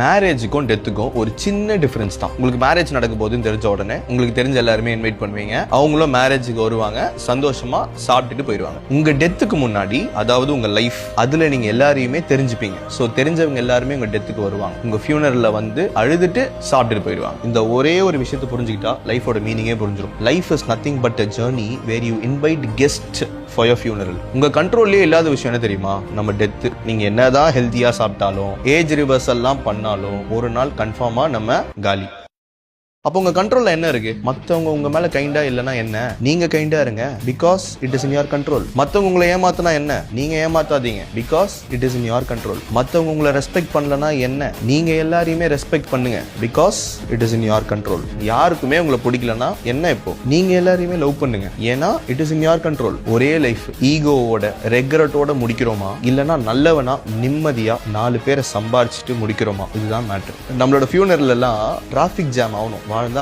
மேரேஜுக்கும் டெத்துக்கும் ஒரு சின்ன டிஃபரன்ஸ் தான். உங்களுக்கு மேரேஜ் நடக்க போதுன்னு தெரிஞ்ச உடனே உங்களுக்கு தெரிஞ்ச எல்லாருமே இன்வைட் பண்ணுவீங்க. அவங்களும் மேரேஜுக்கு வருவாங்க, சந்தோஷமா சாப்பிட்டுட்டு போயிடுவாங்க. உங்க டெத்துக்கு முன்னாடி, அதாவது உங்க லைஃப், அதுல நீங்க எல்லாரையுமே தெரிஞ்சுப்பீங்க. ஸோ தெரிஞ்சவங்க எல்லாருமே உங்க டெத்துக்கு வருவாங்க. உங்க ஃபியூனரல்ல வந்து அழுதுட்டு சாப்பிட்டுட்டு போயிடுவாங்க. இந்த ஒரே ஒரு விஷயத்தை புரிஞ்சுக்கிட்டா லைஃபோட மீனிங்கே புரிஞ்சிடும். Life is nothing but a journey where you invite guest for your funeral. உங்க கண்ட்ரோல்லே இல்லாத விஷயம் என்ன தெரியுமா? நம்ம டெத்து. நீங்க என்னதான் ஹெல்த்தியா சாப்பிட்டாலும், ஏஜ் ரிவர்சல்லாம் பண்ணாலும், ஒரு நாள் கன்ஃபார்மா நம்ம காலி. அப்போ உங்க கண்ட்ரோல்ல என்ன இருக்கு? மத்தவங்க உங்க மேல கைண்டா இல்லைன்னா என்ன, நீங்க கைண்டா இருங்க, because it is in your control. மத்தவங்க உங்களை ஏமாத்தினா என்ன, நீங்க ஏமாத்தாதீங்க, because it is in your control. மத்தவங்க உங்களை ரெஸ்பெக்ட் பண்ணலனா என்ன, நீங்க எல்லாரையுமே ரெஸ்பெக்ட் பண்ணுங்க, because it is in your control. யாருக்குமே உங்களை பிடிக்கலனா என்ன, இப்போ நீங்க எல்லாரையுமே லவ் பண்ணுங்க, ஏன்னா it is in your control. ஒரே லைஃப் ஈகோவோட ரெக்ரெட்டோட முடிக்கிறோமா, இல்லைன்னா நல்லவனா நிம்மதியா 4 பேரை சம்பாரிச்சுட்டு முடிக்கிறோமா, இதுதான் மேட்டர். நம்மளோட ஃபியூனரல் எல்லாம் டிராஃபிக் ஜாம் ஆகணும் வாழ்ந்தா